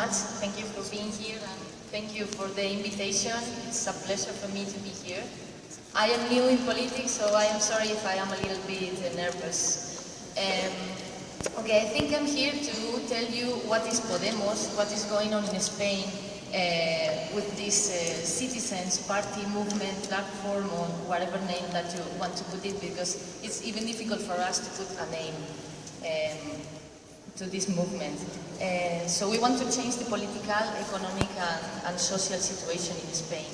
much. Thank you for being here and thank you for the invitation. It's a pleasure for me to be here. I am new in politics, so I am sorry if I am a little bit nervous. Okay, I think I'm here to tell you what is Podemos, what is going on in Spain with this citizens party movement platform or whatever name that you want to put it, because it's even difficult for us to put a name to this movement. So we want to change the political, economic and social situation in Spain.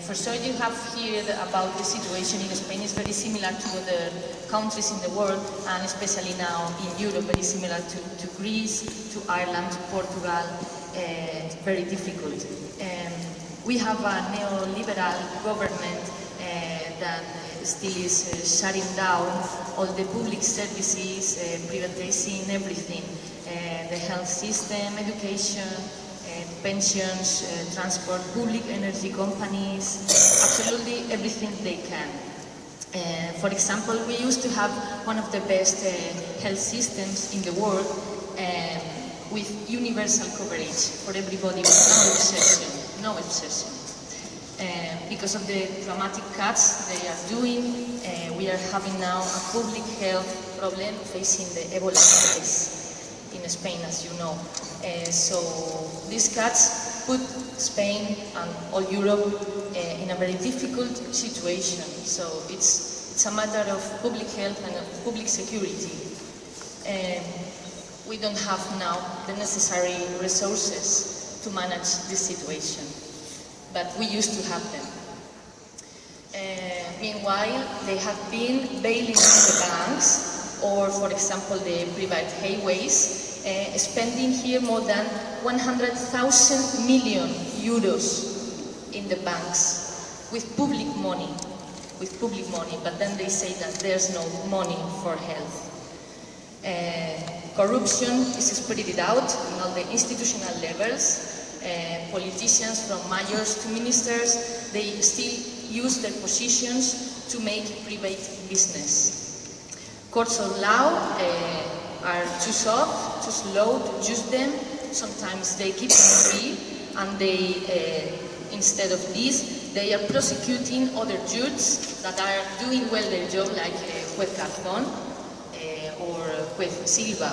For sure you have heard about the situation in Spain. It's very similar to other countries in the world, and especially now in Europe, very similar to Greece, to Ireland, to Portugal. Very difficult. We have a neoliberal government that still is shutting down all the public services, privatizing everything, the health system, education, pensions, transport, public energy companies, absolutely everything they can. For example, we used to have one of the best health systems in the world with universal coverage for everybody, with no exception. Because of the dramatic cuts they are doing, we are having now a public health problem facing the Ebola crisis in Spain, as you know. So these cuts put Spain and all Europe in a very difficult situation. So it's a matter of public health and of public security. We don't have now the necessary resources to manage this situation, but we used to have them. Meanwhile, they have been bailing the banks, or for example the private highways, spending here more than 100,000 million euros in the banks with public money, but then they say that there's no money for health. Corruption is spread out in all the institutional levels. Politicians from mayors to ministers, they still use their positions to make private business. Courts of law are too soft, too slow to use them. Sometimes they keep them free, and they, instead of this, they are prosecuting other judges that are doing well their job, like Juez Garzón or Juez Silva.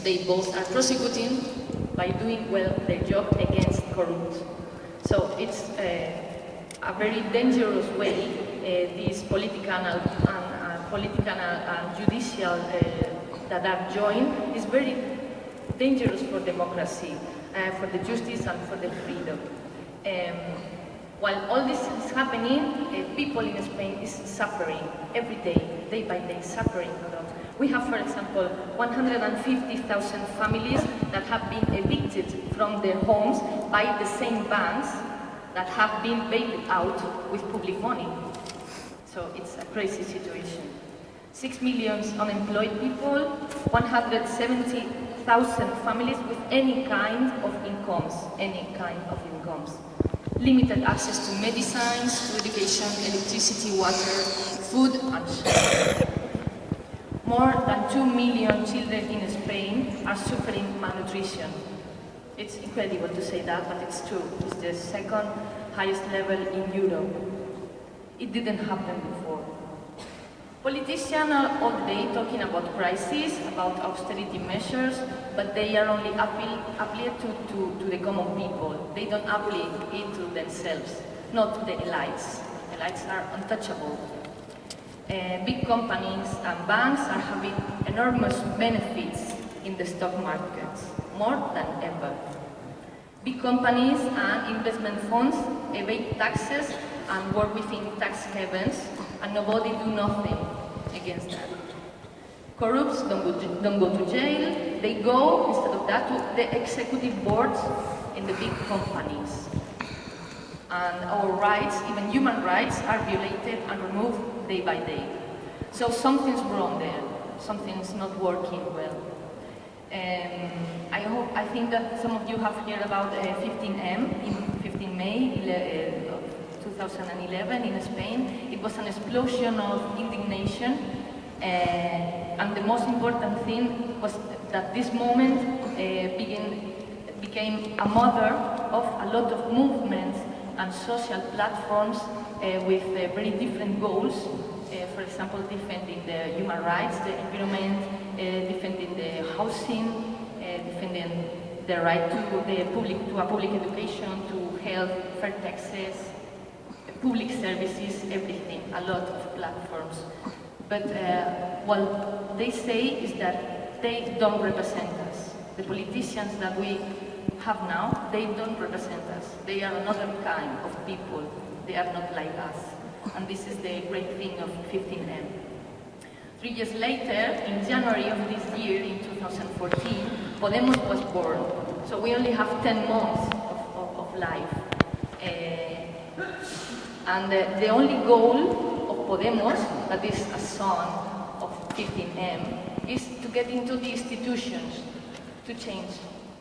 They both are prosecuting by doing well their job against corrupt. So it's a very dangerous way these political and judicial that are joined is very dangerous for democracy, for the justice and for the freedom. While all this is happening, people in Spain is suffering every day by day, suffering a lot. We have, for example, 150,000 families that have been evicted from their homes by the same banks that have been bailed out with public money. So it's a crazy situation. 6 million unemployed people, 170,000 families with any kind of incomes. Limited access to medicines, to education, electricity, water, food and shelter. More than 2 million children in Spain are suffering malnutrition. It's incredible to say that, but it's true. It's the second highest level in Europe. It didn't happen before. Politicians are all day talking about crisis, about austerity measures, but they are only appeal to the common people. They don't apply it to themselves, not the elites. Elites are untouchable. Big companies and banks are having enormous benefits in the stock markets, more than ever. Big companies and investment funds evade taxes and work within tax havens, and nobody do nothing against that. Corrupts don't go to jail, they go, instead of that, to the executive boards in the big companies. And our rights, even human rights, are violated and removed day by day. So something's wrong there, something's not working well. I think that some of you have heard about 15M, in 15 May 2011 in Spain. It was an explosion of indignation, and the most important thing was that this moment became a mother of a lot of movements and social platforms with very different goals. For example, defending the human rights, the environment, defending the housing, defending the right to a public education, to health, fair taxes, public services, everything, a lot of platforms. But what they say is that they don't represent us. The politicians that we have now, they don't represent us. They are another kind of people. They are not like us. And this is the great thing of 15M. 3 years later, in January of this year, in 2014, Podemos was born. So we only have 10 months of life. And the only goal of Podemos, that is a son of 15M, is to get into the institutions, to change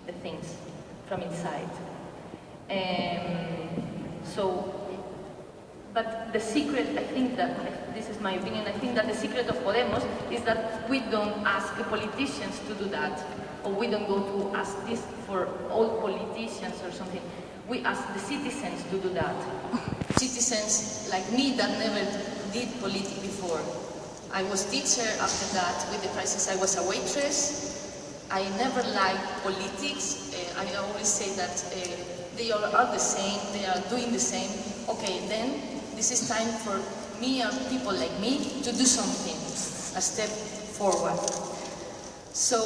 the things from inside. But the secret, I think that, this is my opinion, I think that the secret of Podemos is that we don't ask the politicians to do that, or we don't go to ask this for all politicians or something. We ask the citizens to do that. Citizens like me that never did politics before. I was teacher after that with the crisis. I was a waitress. I never liked politics. I always say that they all are the same, they are doing the same. Okay, then this is time for me and people like me to do something, a step forward. So,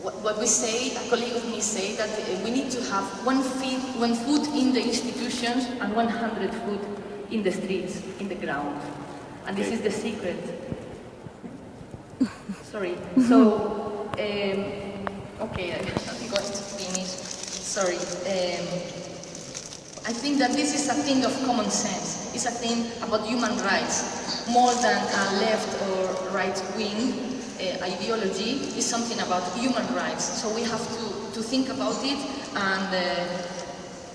what we say, a colleague of me say that we need to have one foot in the institutions and 100 foot in the streets, in the ground. And this is the secret. Sorry. So, okay, I'm going to finish. Sorry. I think that this is a thing of common sense. It's a thing about human rights, more than a left or right wing ideology. Is something about human rights. So we have to think about it, and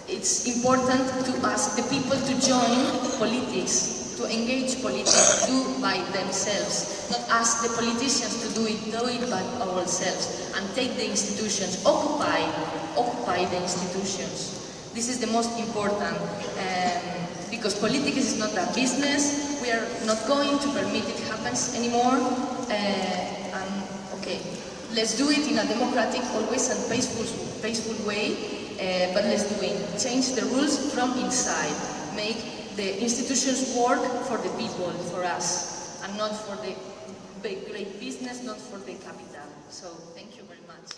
it's important to ask the people to join politics, to engage politics, do by themselves, not ask the politicians to do it by ourselves, and take the institutions, occupy the institutions. This is the most important, because politics is not a business. We are not going to permit it happens anymore. Okay, let's do it in a democratic, always and peaceful way, but let's do it. Change the rules from inside. Make the institutions work for the people, for us, and not for the big, great business, not for the capital. So, thank you very much.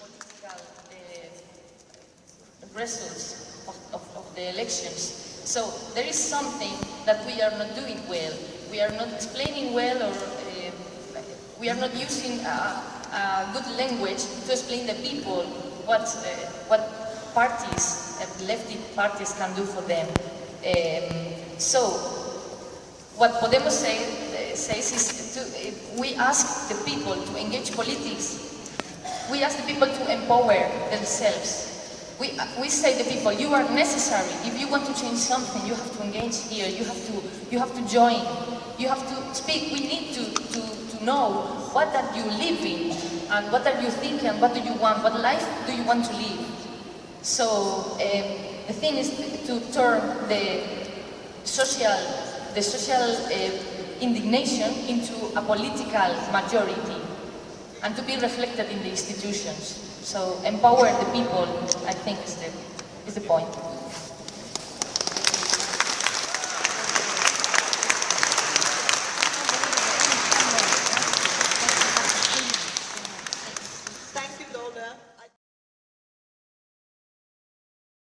Political results of the elections. So, there is something that we are not doing well. We are not explaining well, or we are not using a good language to explain the people what parties, lefty parties, can do for them. So, what Podemos says is we ask the people to engage politics. We ask the people to empower themselves. We say to the people, you are necessary. If you want to change something, you have to engage here. You have to join. You have to speak. We need to know what are you living, and what are you thinking, and what do you want, what life do you want to live. So the thing is to turn the social indignation into a political majority, and to be reflected in the institutions. So empower the people, I think, is the point.